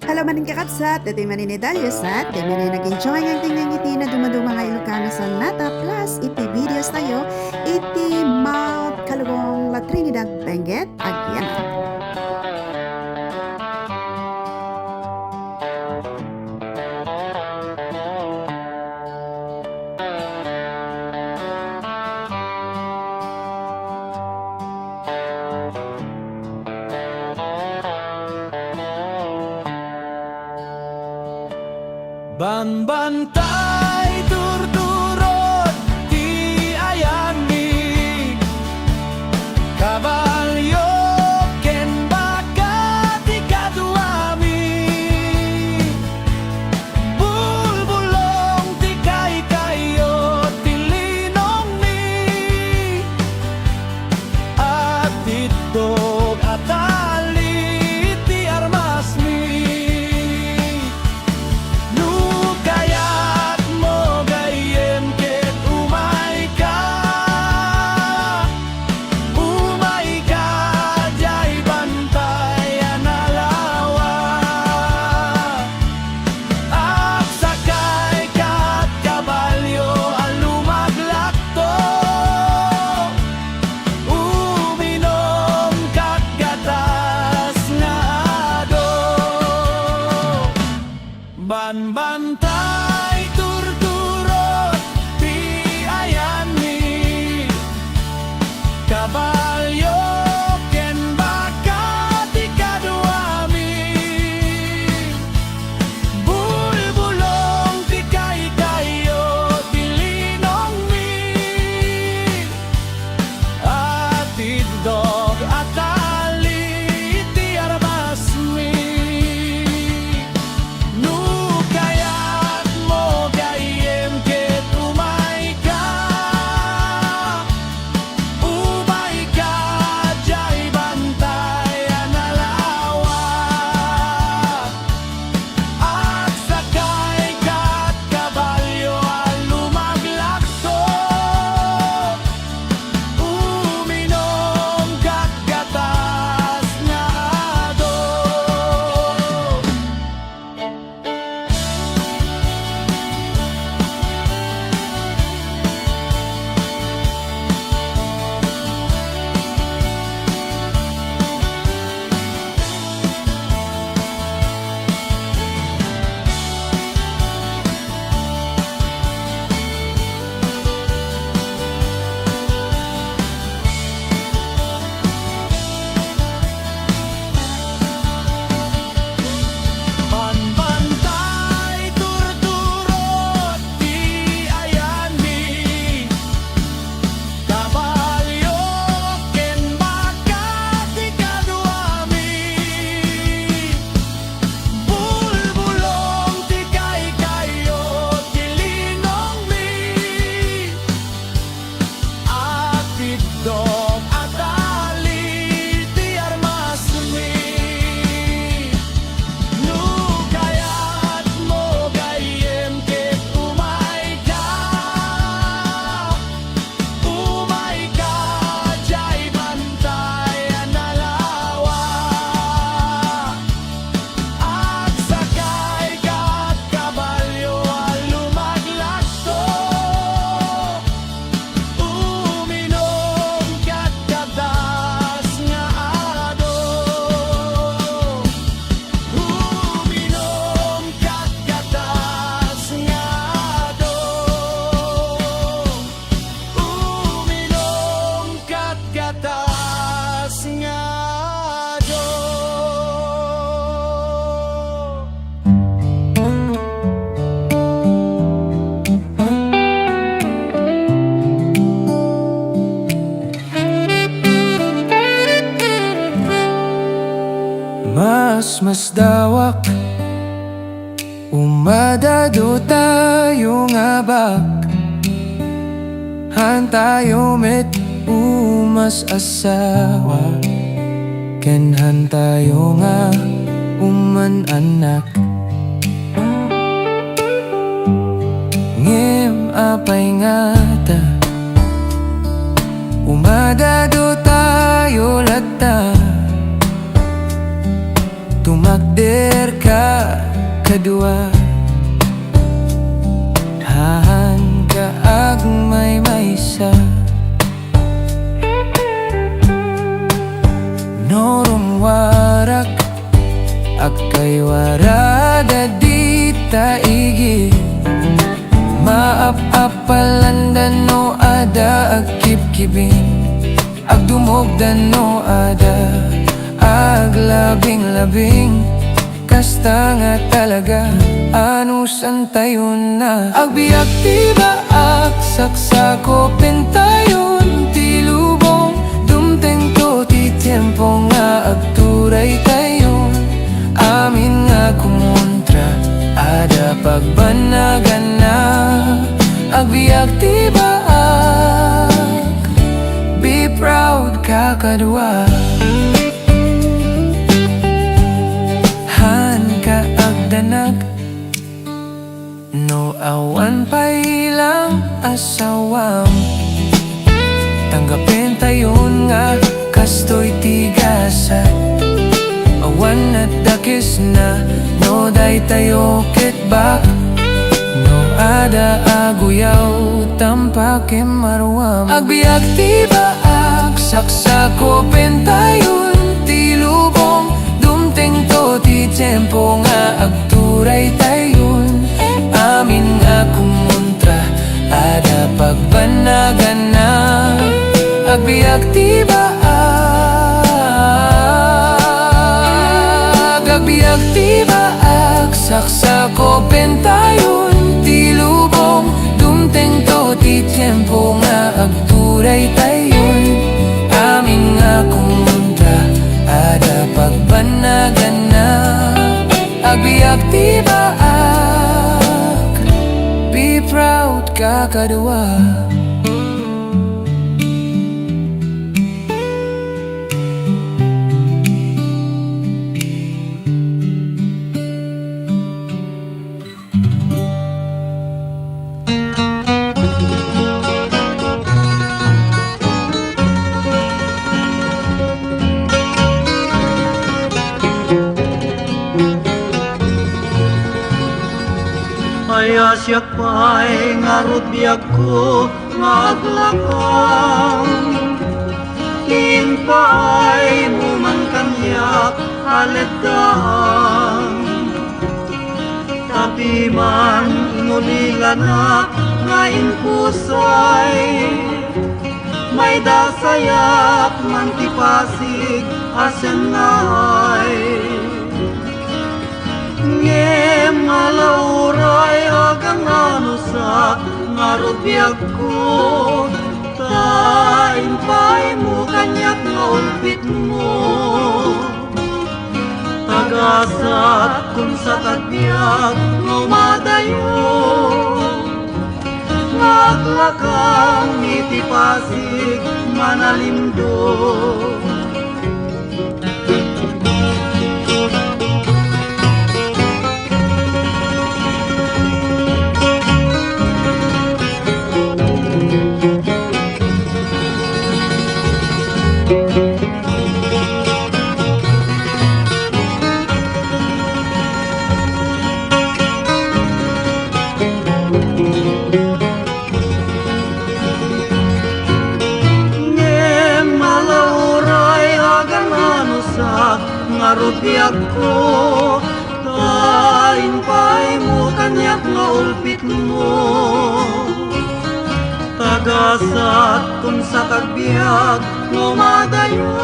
Halo maning kakabsat, dati manin ni Dalyosat, dati manin nag-enjoy ang tingnan ngiti na dumaduma nga Ilocano sa Nata Plus, iti videos tayo, iti Mount Kalugong La Trinidad Benguet, agyan. Banbantay turturot ti ayami kabalyo ken baka ti kaduami bulbulong ti kaykayo ti linong ni at titog at tali ti armas mi. Banbantay turturot ti ayami kabalyo ken baka ti kaduami bulbulong ti kaykayo ti linong mi at tidog at tali ti armas mi. Mas dawak umadado tayo nga bak hantayo met umas asawa ken hantayo nga uman anak ngem apay nga ta umadado tayo lata tumakder ka kadua. Dahan ka ag may maysa, norum warak ag kay warada di taigi. Maap-apalandan no ada ag kip-kibing, ag dumogdan no ada ag labing-labing. Kasta nga talaga anusan tayo na agbiag tiba ag saksako pentayon ti lubong. Dumteng to ti tiempo nga agturay tayon, amin nga kumontra ada pagbanagan na agbiag tiba ag be proud kakadwa. Danag no awan pa ilang asawam, tanggapin tayon nga kastoy tigasat. Awan at dakis na no day tayo kitbak, no ada aguyaw tampakim marwam. Agbiag tiba ag saksako pentayon ti lubong. Dumteng to ti tempo nga agturay tayon, amin nga kumontra ada pagbanagan na agbiag tiba ag agbiag tiba ag saksako pentayon ti lubong. Dumteng to ti tempo nga agturay tayon, amin nga kumontra ada pagbanagan na agbiag tiba ag be proud kakadwa. Asyak pa'y ngarut biag ko maglakang, kinpa'y muman kanyak haletang. Tapi man inulilanak ngayon pusay, may dasayak man tipasig asen ngay. Nge malauray agang anusak ngarut biag ko, taimpay mo kanyak nga ulpit mo. Tagasat kung sa tagbiag ngumadayo, ngaglakang itipasig manalimdo. Ngarut biag ko, taimpay mo kanyak nga ulpit mo. Tagasat kung sa tagbiag ngumadayo,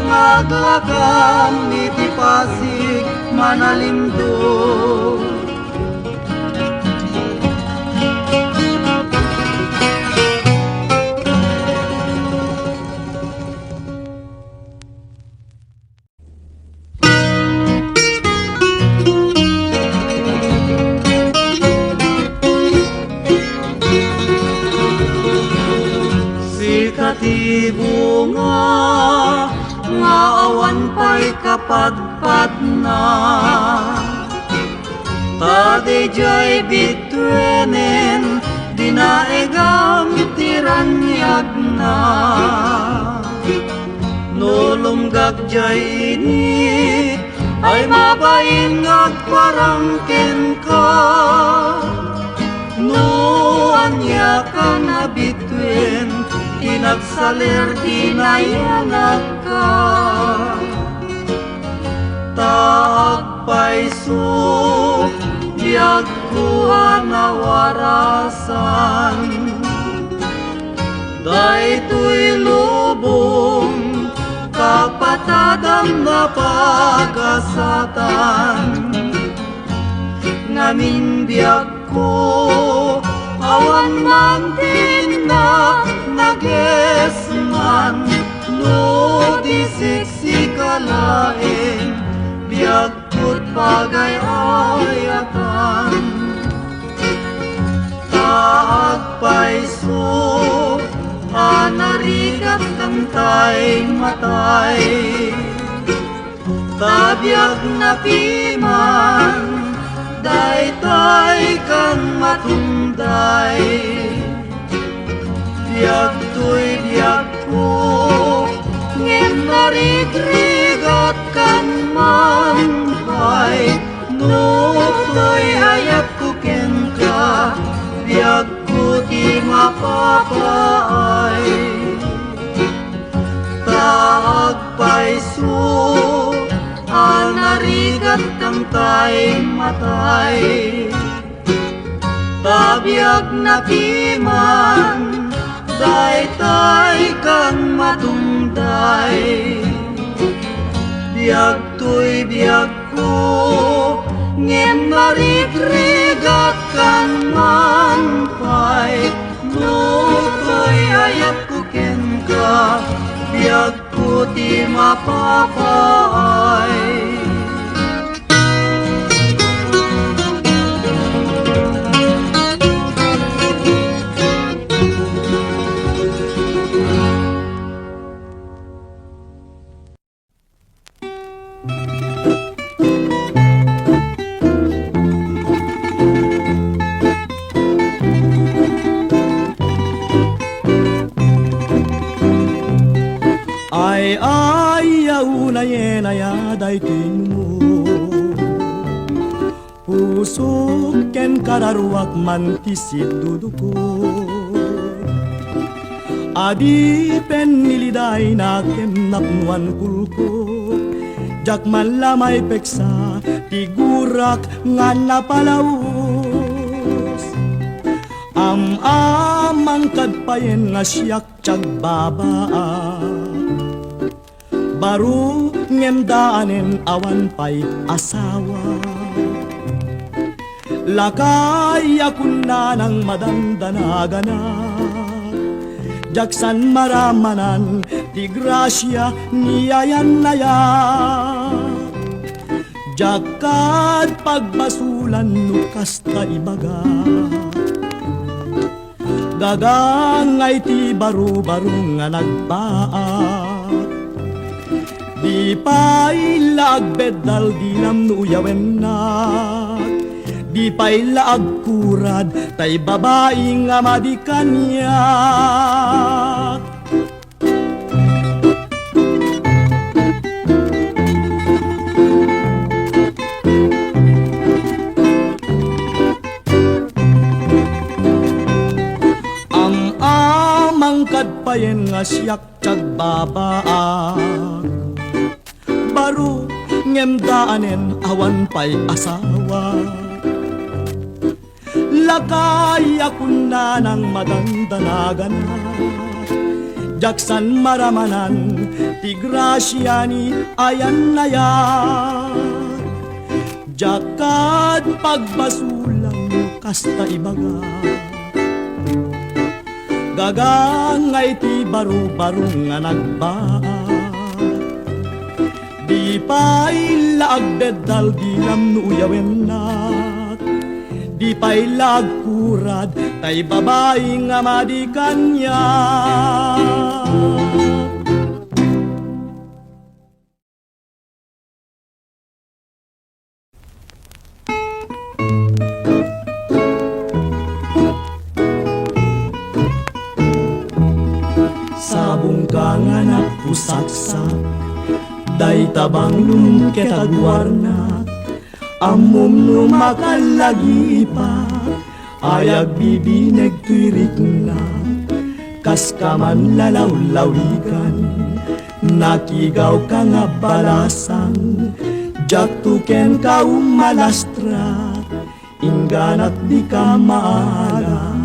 ngaglakam itipasig manalimdo. Ti bunga nga awan pa'y kapadpad na, tadijay bitwenen dinaegam tiranyag na. Nulumgag jay ini ay mabain agparangken ka. Nuan niya ka na bitwen, inagsaler dinayanag ka. Taagpaiso, diag kuha na warasan. Daytoy lubong, kapatadang na pagasatan. Ngamin biag ko, awan man din na nagesman. No di siksikalain, biag ko't pagayayatan. Taagpaiso, anarigat kang tay matay. Tabiag na piman, daytay kang matunday. Biag to'y biag ko, ngem narigrigat kan manpay. No to'y ayat ko ken ka, biag ko di mapapaay. Taagpaiso, anarigat kang tay matay. Tabiag na piman, daytay kang matunday. Biag to'y biag ko, ngem narigrigat kan manpay. No to'y ayat ko ken ka, biag ko di mapapaay. Ay ayaw na yen ayaday mo, pusok ken kararuak man tisid duduko. Adi pen niliday na kem napnuan kulko, jak man lamay peksa tigurak nga napalaos. Amang kadpayen nga siyak tiyag babaa, baru ngem daanen awan pay asawa. Lakay akun na ng madandanaganap, jaksan maramanan di grasya niyayan nayak. Jakat pagbasulan nukas ta ibaga, gagangay ti baro-baro nga nagbaak. Di pa'y laagbedal di nam nuyawen na, di pa'y laagkurad tay babae nga madikanyak. Amang kadpayen nga siyak tiyag babaak, baru ngem daanen awan pay asawa. Lakay akun na ng madandanagan, jaksan maramanan ti grasya ni ayan nayak. Jakat pagbasulang kasta ibaga, gagangay ti baro-baro nga nagbaak. Di pa'y laagbedal di nam nuyawen na, di pa'y laagkurad tay babae nga madikanyak. Sabong ka nga napusaksak, day tabang lumket agwarnak, amom no makalagi pa, ayag bibineg tuirik na, kas kaman lalaw-lawigan, nakigaw ka nga balasang, jak tuken ka umalastra, ingganat di ka maala,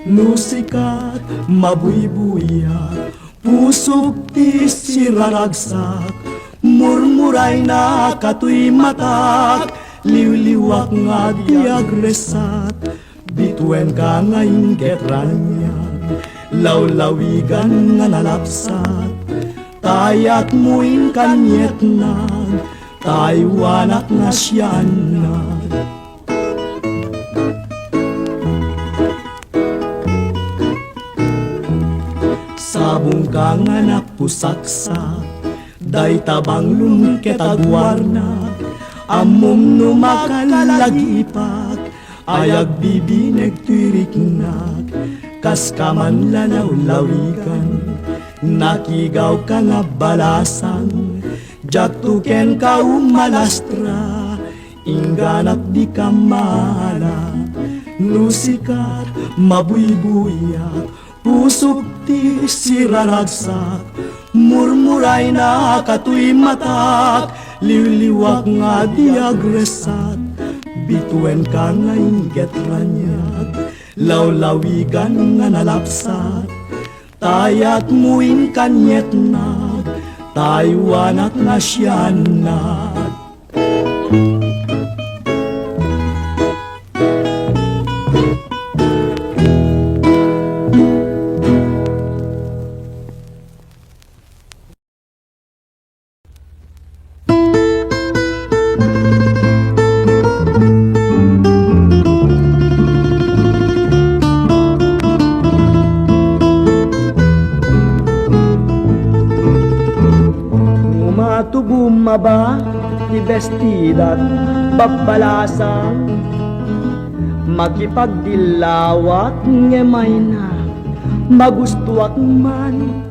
nusikat mabuybuya, pusok ti siraragsak, murmuray na katuy matak, liwliwak nga di agresat, bituen ka nga inggetranyan, lawlawigan nga nalapsat, tayak mo'y kanyet nag, taywanak nga siyan nag. Sabong ka nga napusaksak, day tabang lumket agwarnak, amom no makalalagipak, ayag bibineg tuirik nag, kas kaman lalaw-lawigan, nakigaw ka nga balasang, jak tuken ka umalastra, ingganat di ka maala, nusikat mabuybuyak, pusok ti siraragsak, murmuray na katuy matak, liwliwak nga di agresat, bituen ka nga inggetranyag, lawlawigan nga nalapsat, tayat muin kanyet nag, taywanak nga siyan nag. Bumaba ti bestidat babbalasang, makipagdilawat ngemay na magustuak man,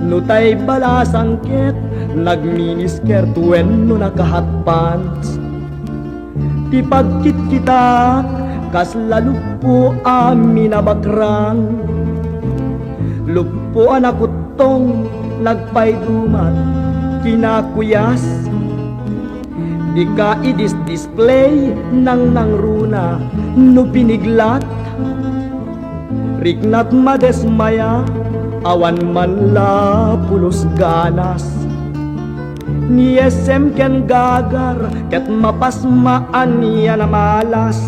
nutay balasang ket nagminisker tuen no nakahat pants, ti pagkitkitak kas lalupo amin na bakrang, lupo anakutong nagpaydumat kinakuyas, di ka i-display nang nangruna no piniglat, riknat madesmaya awan man la pulos ganas, ni SM ken gagar ket mapasmaan niya na malas,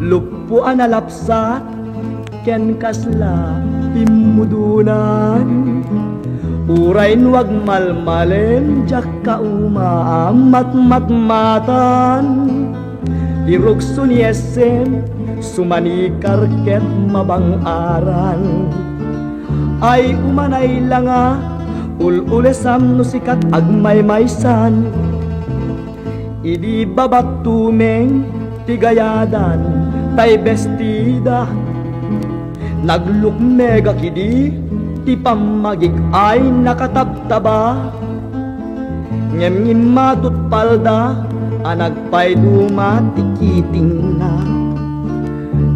lupo analapsat ken kasla pimudunan, urain wag malmalen, jak ka umaamat matmatan, dirugso ni SM, sumanikar ket mabang-aran, ay umanay langa, ululesam no sikat agmaymaysan, idi babatumeng tigayadan, tay bestida, naglukmega kidi, ti pamagik ay nakataptaba, ngem matut palda, anagpay dumatikiting na,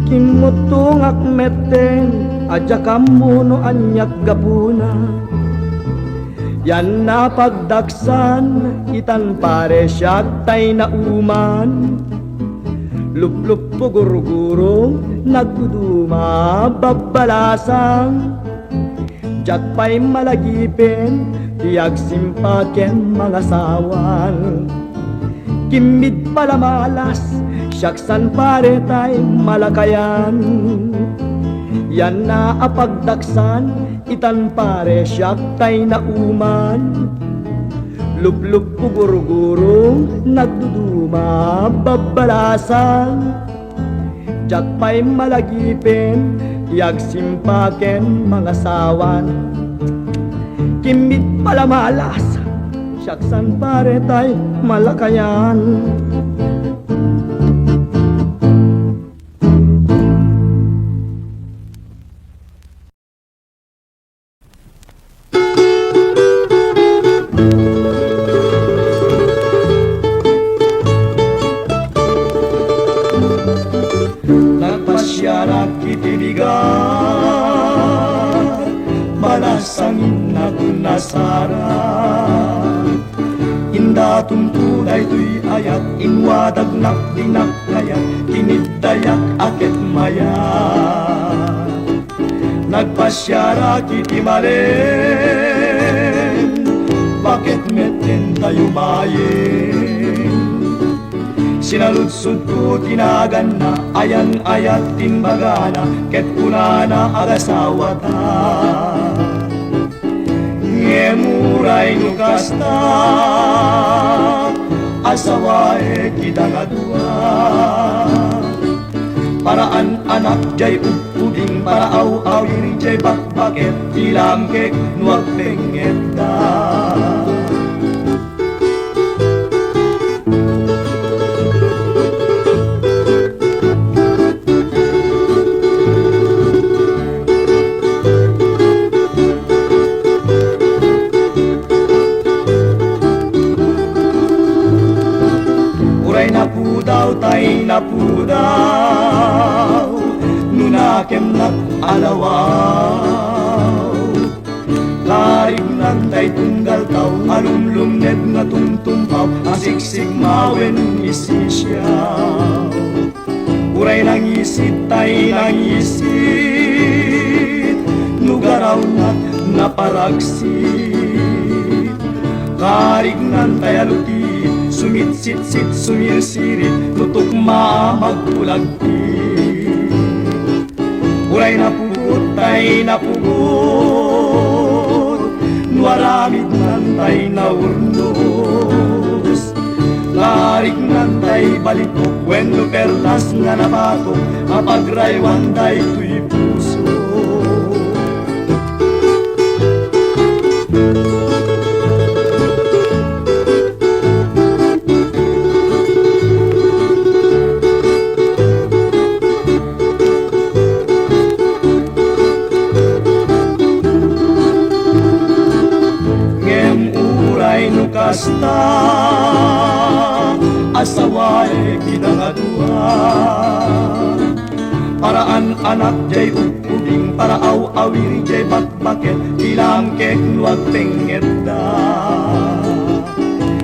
kimutungak meten, adya kamuno anyak gapuna, yan na pagdaksan, itan pare siyak tay na uman, lup-lup po gurugurong, nagduduma babbalasang, jak pa'y malagipin, tiyag simpaken mga sawan, kimid pala malas, siyaksan pare tay malakayan, yan na apagdaksan, itan pare siyak tay na uman, lup-lup po gurugurong, nagduduma babbalasang, jak pa'y malagipin, tiyag simpaken mga sawan, kimit pala malas, siyaksan pare tay malakayan. Tanda tuntunay tuy ayat inwadag nak dinak kayat kinidayak akit maya nagpasyara kiti malen bakit meten tayo mayen sinaludsud ko tinagan na ayan ayat tinbagana ket kunana agasawa ta ngemuray no kasta asawae kidangadua paraan anak jay upuding para awir jay bakbaket ilangkek nuag pengeta tay napudaw nunakem nag-alawaw larig ng tay tunggal tao alumlumned na tungtumpaw asiksik mawen isisyaw uray nang isit tay nang isit nugaraw naparagsit karig ng tay aluti sumitsit-sit, sumir-sirit, tutok magpulagpit. Uray na pugot, tay na pugot, nuaramid nantay na urnos. Larik nantay balikok, wendo perlas nga nabatok, apagraywan day tuy puso. Kasta asawae kinangadua paraan anak jay upuding para awir jay bakbaket ilangkek nuag pengeta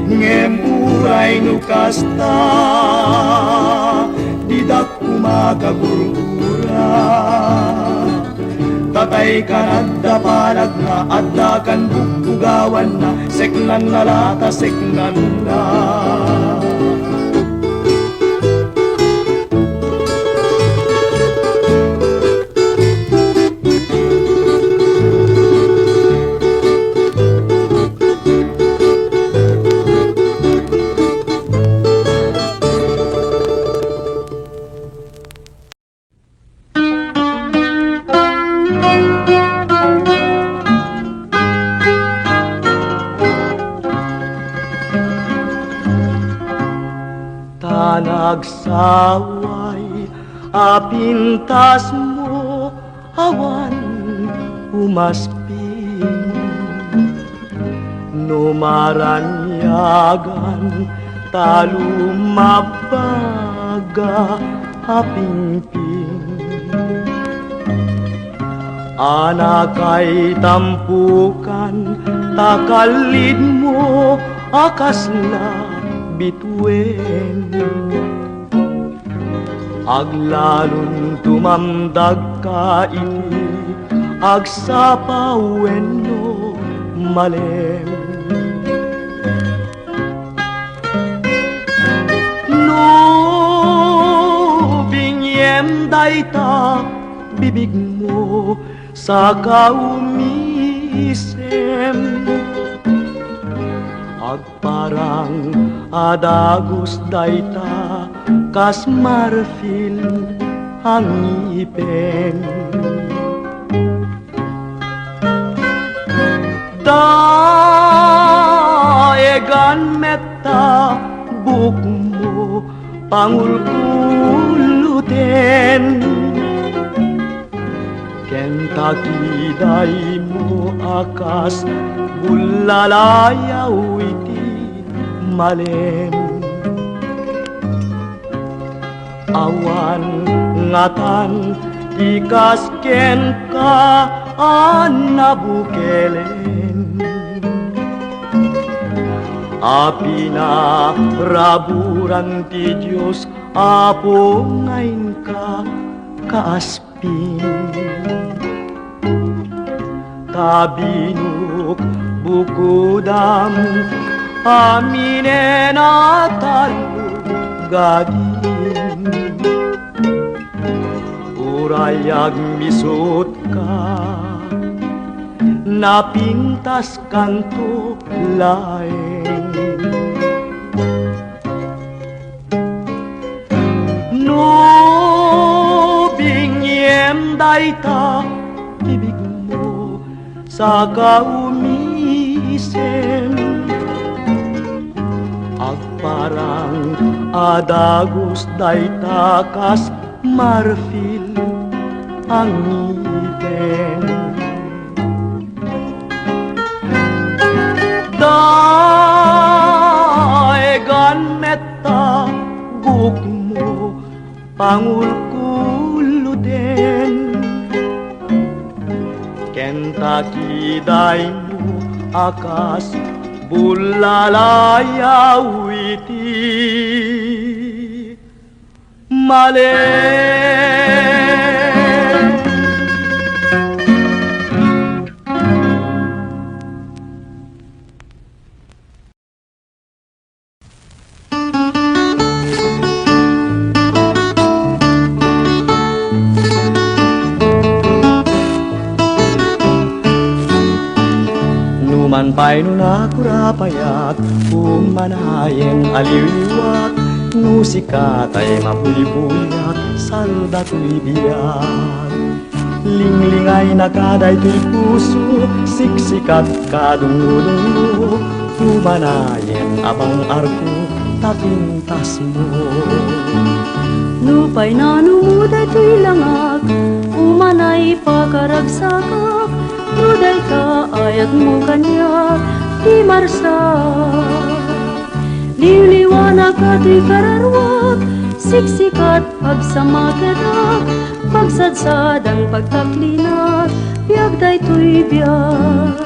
ngemuray no kasta didak kumagagurura tatay kanadda palag na adda kan bugbugawan na seknan na lata seknan na nagsaway apintas mo awan umaspin numaranyagan talumabaga apimpin anak ay tampukan takalid mo akas na bituin aglalon tumamdag ka iti agsapawen no malem no binyem dayta bibig mo sa kaumisem agparang adagos dayta kas marfil ang ipen daegan metta buk mo pangulkuluten Kentucky day mo akas bulalayaw iti malem awan ngatan ikasken ka anabukelen Api na raburan ti Diyos, apo ngayon ka kaaspin. Tabinok bukudam, amine na talugagin. Urayag misot ka, napintas kanto laeng. No bingyem dayta bibig mo sa kaumisem, agparang adagos dayta kas marfil ang ngipin. Daegan metta gukmo pangulkulo din, Kentucky day mo akas bulalayaw iti mali. Numan pa'y nunakurapayak, umanayen aliwiwat, nusikatay mapulibuyat, salda to'y biyak. Linglingay na kaday to'y puso, siksikat kadungo-dungo, umanayen abang arko, tapintas mo. Lupay na numuday to'y langak, umanay pakaragsakak, nuday ka ayat mo kanya, di marsa. Liwliwanag ka to'y kararwak, siksikat pagsamakedak, pagsadsad ang pagtaklinat, biyag day to'y biyag.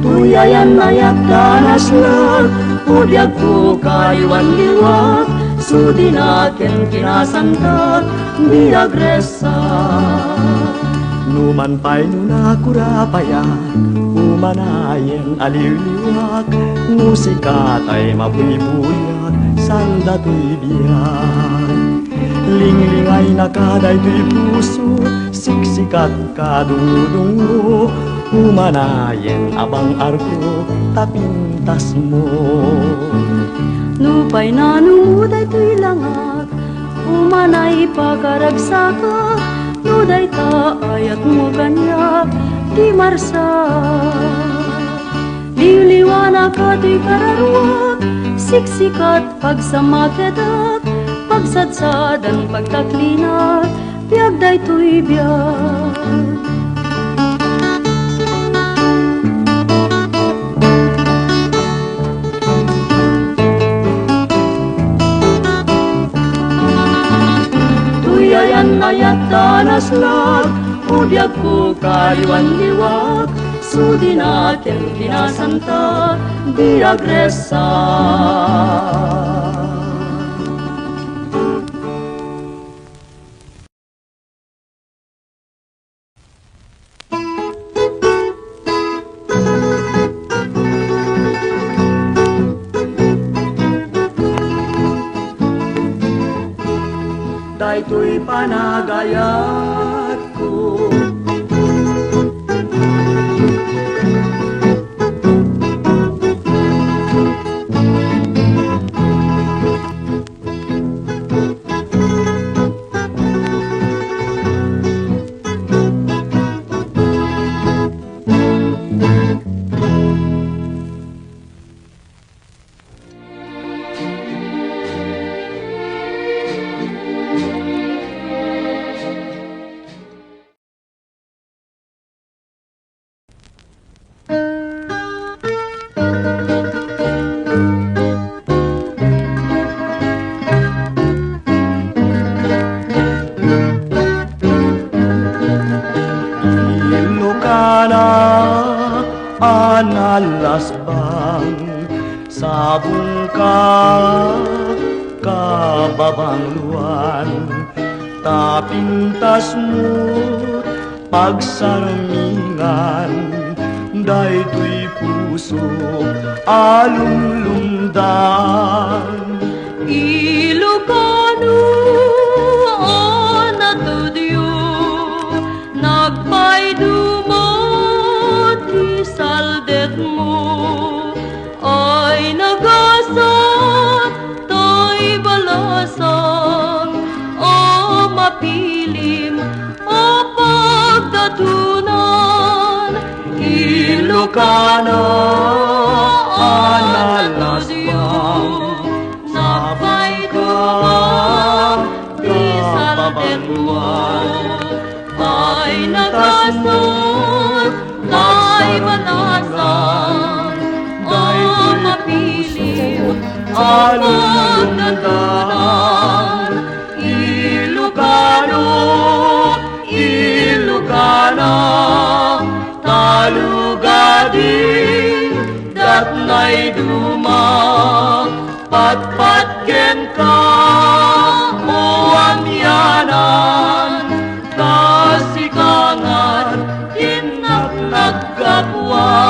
Tuyayan ayat danas lang, udyag po kayuan liwat, sudi natin kinasantat, di agresa. Numan pa'y nunakurapayak, umanayen aliwliwak, nusikatay mabuybuyak, salda to'y biyak. Linglingay na kaday to'y puso, siksikat kadungo-dungo, umanayen abang arko, tapintas mo. Lupay na numuday to'y langak, umanay pakaragsakak, nuday ta ayat mo kanya, di marsa. Liwliwanag ka to'y kararwak, siksikat pagsamakedak, pagsadsad ang pagtaklinat, biyag day to'y biyag. Tuyayan ayat danas lag, udyag po kayuan liwag, sudi natin kinasanta, di agresa. Daytoy panagayat ko, Abong ka, kababangluan, tapintas mo, pagsaramingan, daytoy puso, alumlumdan. Ilocano, anatudyo, nagpaydumot, isaldet mo, ay nagasat, to'y balasan, o mapilim, o pagdatunan. Ilocano, analasbang, napayduman, isaldet mo, ay nagasat, to'y balasan, o mapilim, alumlumdan. Ilocano, Ilocana, talugadin, datnay duma, patpatken ka, o amyanan, kasikangan, inagnagkapwan.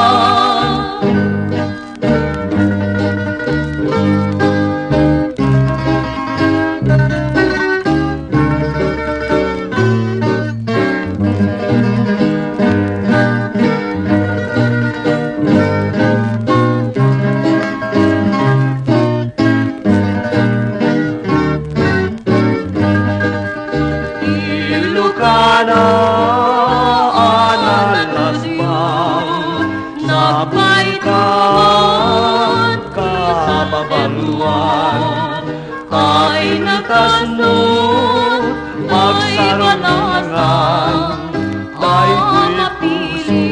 Ilocana, analasbang, napayduman, kababangluan, ay nagasno, pagsarangan, daytoy puso,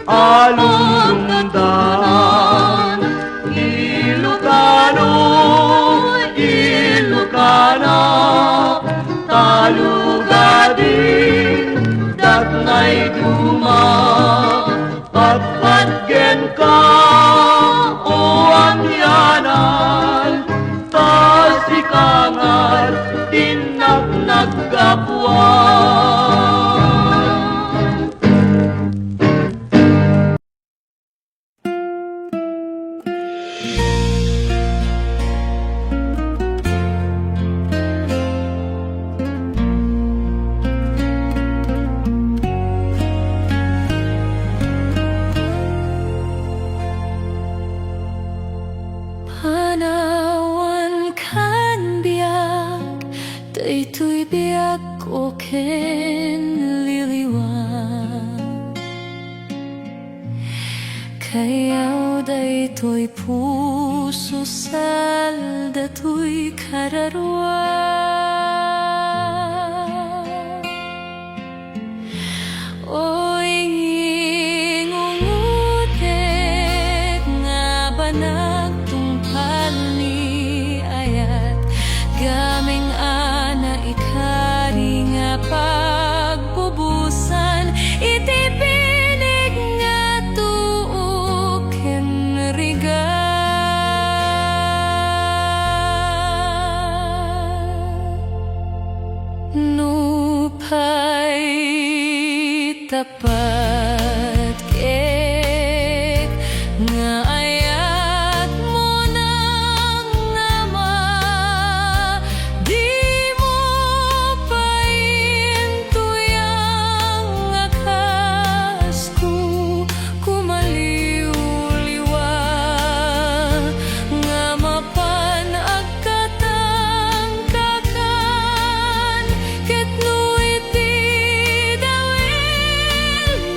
alumlumdan. Ilocano, Ilocana, talugadin, datnay duma, patpatgen ka, o amyanan, kasikangan, inagnagkapwan. Panawan kan biyak, daytoy biyak ko ken liliwan. Kayaw daytoy puso sal, datoy kararwan. Oy ngungutek nga banag tungpal ni ayat, gaming ana ikari nga pagbubusan, itipinig nga tuok ken rigat. Nupay tapat kek nga ayat mo nang nama, di mo paintuyang akas ko, kumaliw-liwa nga mapan agkatangkakan, ket no iti dawil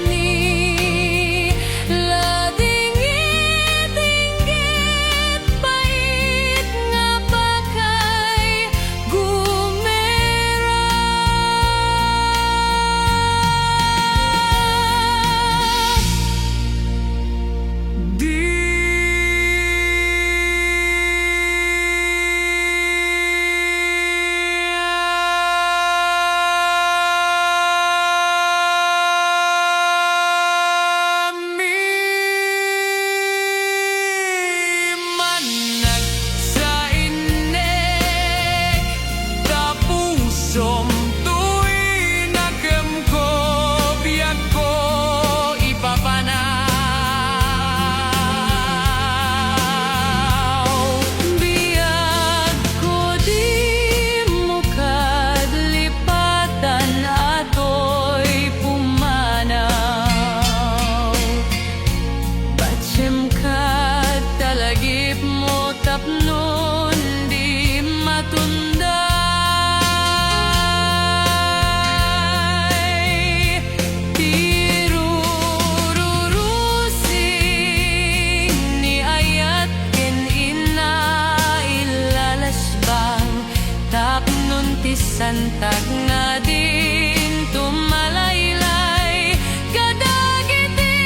bantag nga din tumalaylay kadagiti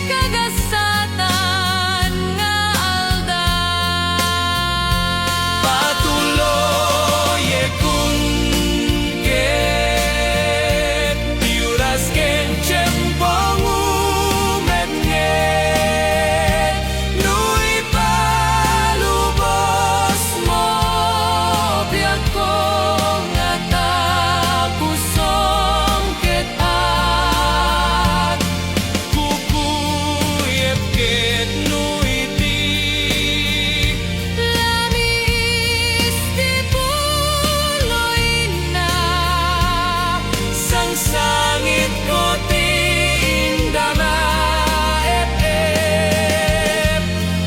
kagasatan nga aldaw. Patuloy kung ket piuras ken tiyempong umetnget nuy palubos mo biag ko nga tapusong ket at kukuyep ket nuy di Lamis di puloy na sang sangit ko tindama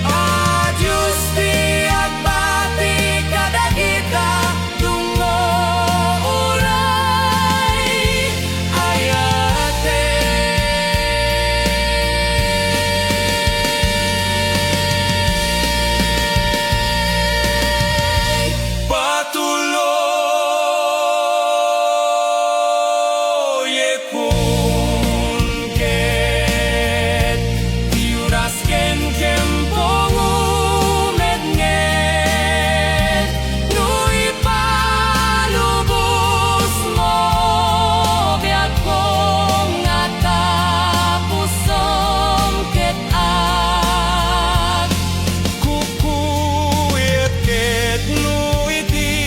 Adios di agbati kadagita tungo uray ayate Patuloy kung ket tiuras ken tiyempong umetnget nuy palubos mo biag ko nga tapusong ket at kukuyet ket nuy di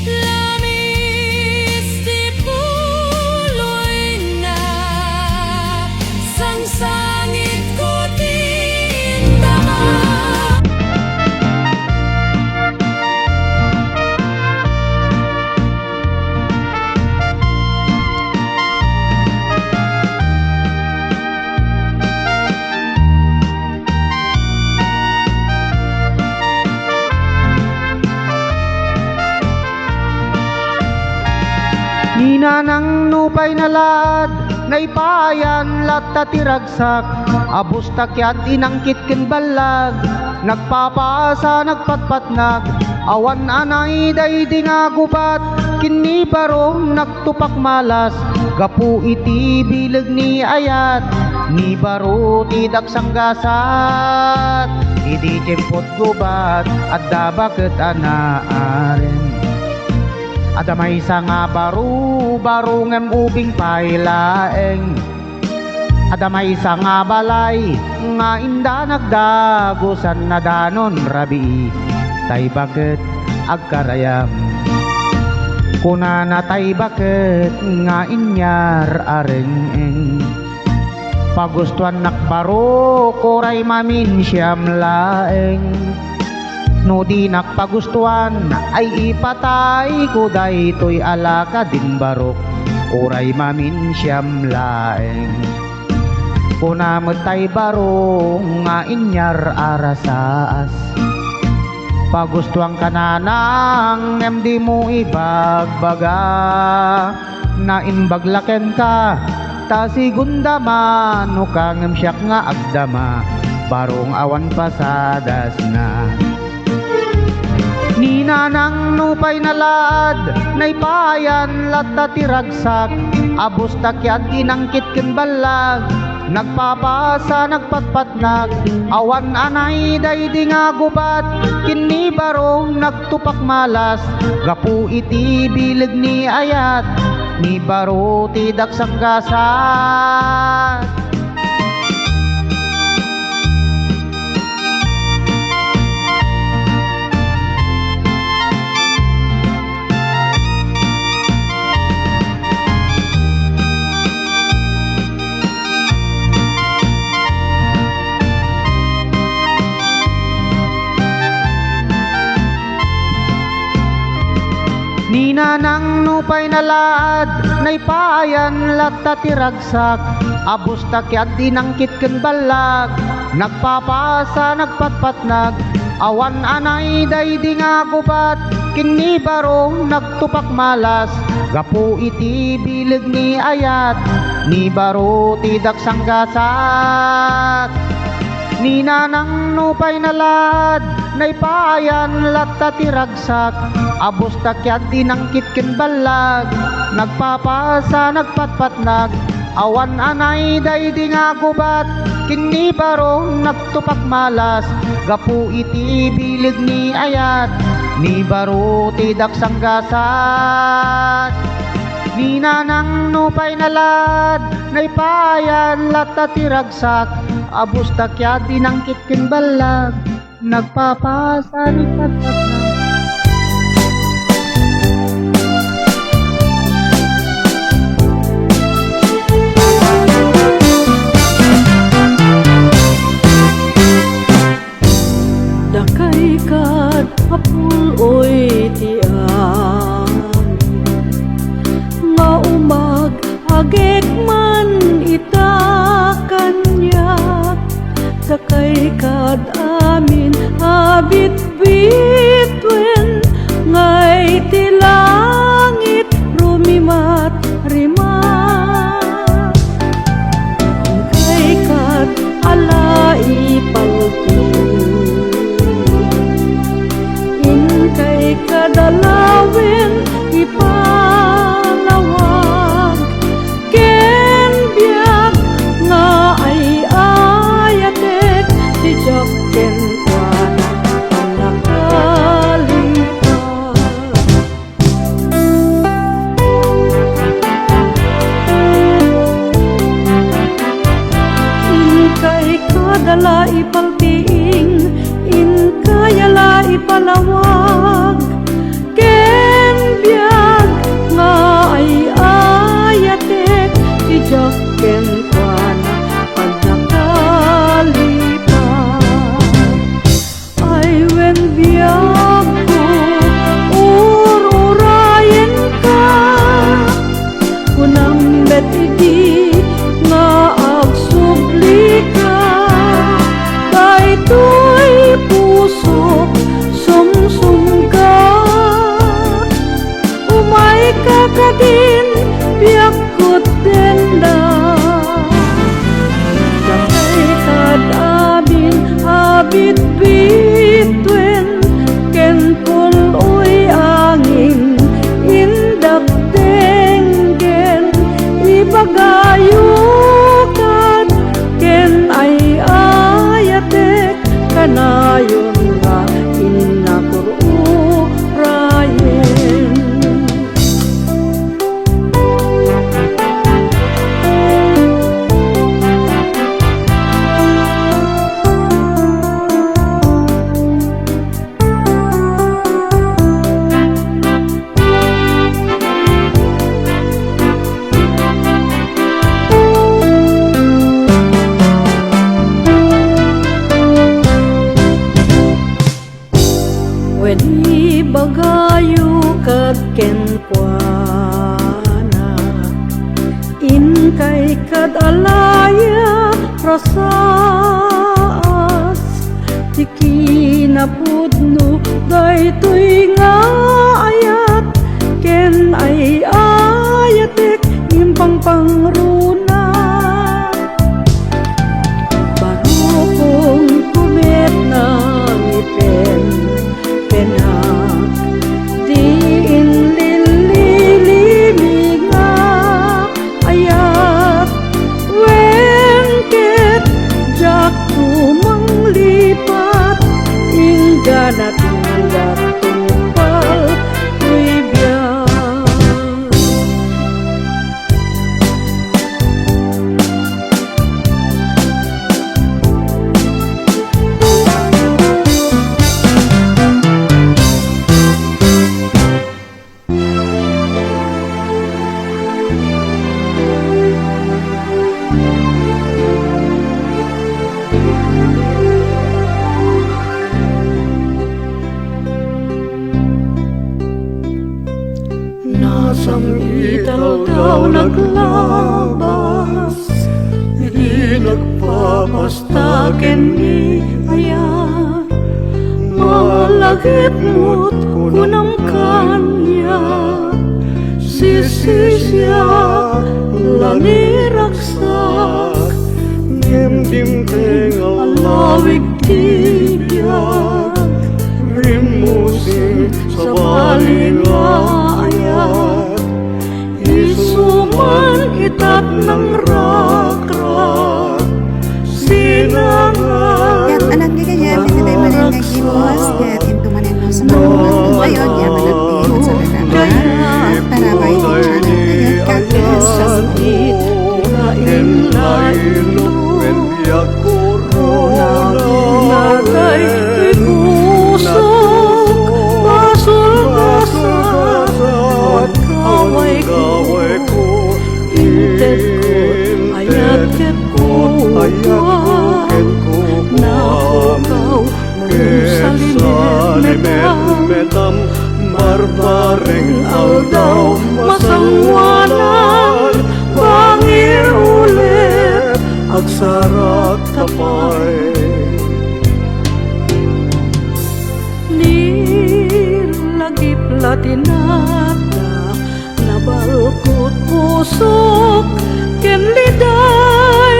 Lamis di puloy na sang sangit ko tindama. Ninanang nupay nalad, naipayan latta tiragsak, abus takyat inangkit ken balag, nagpapasa nagpatpatnag, awan anay daydi nga gubat, kini barong nagtupak malas, gapu iti bileg ni ayat, ni baro tidak sanggasat, idi jemput gubat, adda bakit anaaren. Adamay sa nga baro ngem ubing pailaeng. Adamay sa nga balay nga inda nagdagusan na danon rabi. Tay bakit agkarayam. Kuna na tay bakit nga inyar areng. Pagustuhan nakbaro koray mamin siyam laeng. No di nakpagustuhan ay ipatay ko daytoy alaka din barok oray mamin siyam laeng kuna metay baro nga inyar arasaas pagustuhan kananang ngem di mo ibagbaga na imbaglaken ka ta sigundama no kangem siyak nga agdama barong awan pasadas na Ninanang nupay nalad, naipayan latta tiragsak, abus takyat inangkit ken balag, nagpapasa nagpatpatnag, awan anay daydi nga gubat, kini barong nagtupak malas, gapu iti bileg ni ayat, ni baro tidak sanggasat. Ninanang nupay nalad, naipayan latta tiragsak, abus takyat dinangkit ken balag, nagpapasa nagpatpatnag, awan anay daydi nga gubat, kini baro nagtupak malas, gapu iti bileg ni ayat, ni baro tidak sanggasat. Ninanang nupay nalad, naipayan latta tiragsak, abos takyat dinangkit ken balag, nagpapasa nagpatpatnag, awan anay daydi nga gubat, kini baro nagtupak malas, gapu iti bilig ni ayat, ni baro tidak sanggasat. Ni nanang nupay nalad, naipayan latta tiragsak, abos takyat dinangkit ken balag, nagpapasa nagpatpatnag. Dakay kat apul oy tian nga umag agek man ita kanyak, dakay kad amin abit bitwen ngay ti langit rumimat rimat, kay kad alai palpin kay kadalawin ipalawag, ken biyak nga ay ayatek si Jack ken Juana nakalipad. Kay kadala ipaltiing, kayala ipalawag, ken biag nga ay ayatek si Jack ken Juana pag nakalipad. Ay wen biag ko ururayen ka, kunang bet iti nga agsubli ka, daytoy puso sumsum ka, umay ka kadin biyakot denda, dakay kad amin abit bitwen ken puloy angin indak tenggen ibagayukan ken ay ayatek kanayon nga inakururayen. Weni bagayu kad ken Juana, kay kad alaya rasaas, tiki na pudno daytoy nga ayat, ken ay ayatek impang pangruna, baro kong kumet na ngipen penak diin lililimi nga ayat, wengket jak tumang lipat ingganat inggat tupal tuy biyak. Nasang itaw daw naglabas, di nagpapastaken ni ayan, malagit mo't kunam kanya, sisisya laniragsak, Ngimdim teng alawig tibiyag, sa balingayan. Isuman kita't ng rak-rak, sinangan. Kat anak nga kaya, pinitay manin nga gimos, kat intumanin mo sa mga ngayon, yaman at tingin sa lalaman. Tarabay di channel ngayon, kat sa sakit, kinain-lain, when biyak Nagay ikusok, basol-basal, at kaway ko, intet ko, ayat-ket ko, nahugaw, metam, barbareng aldaw, masangwanan, bangir ulit, agsarat tapay. Nilagip latinata, nabalkot pusok, kenliday,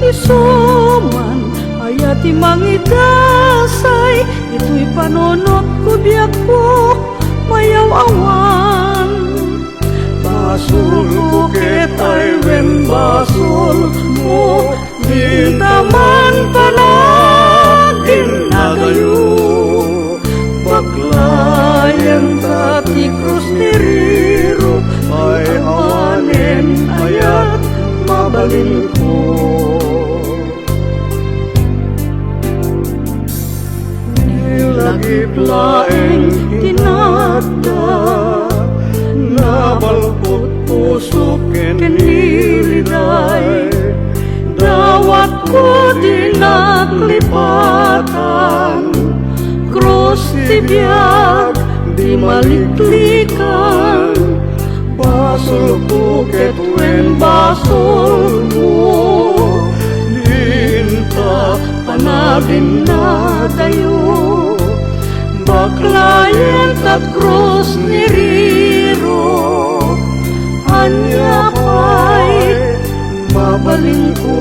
isuman, ayati mangidasay, ito'y panonot ko biyak ko, mayaw awan. Basul ko ketay wen basul mo, di taman panagin na kayo. Baklayan tati krus ni Riro, ay awanin ayat mabalin ko. Nilagip laeng tinata, nabalpot puso keniliday, dawat ko dinaklipatan, krus tibiyag di maliklikan, basol ko ketwen basol mo, dinta panagin na tayo, baklayan tat krus ni Riro, anya pa'y mabalin ko.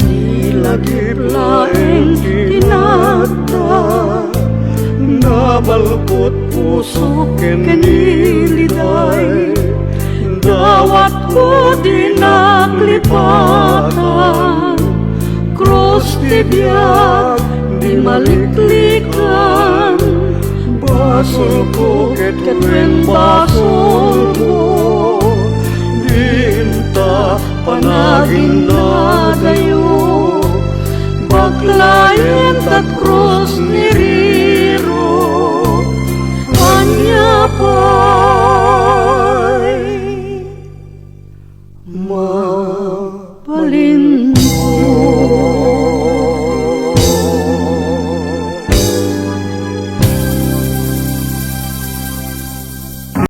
Nilagip laeng tinata, nabalpot puso keniliday, dawat ko dinaklipatan, krus tibiyag di maliklikan, basol ko ketwen basol mo, dinta panagin na kayo, baklayan tat krus ni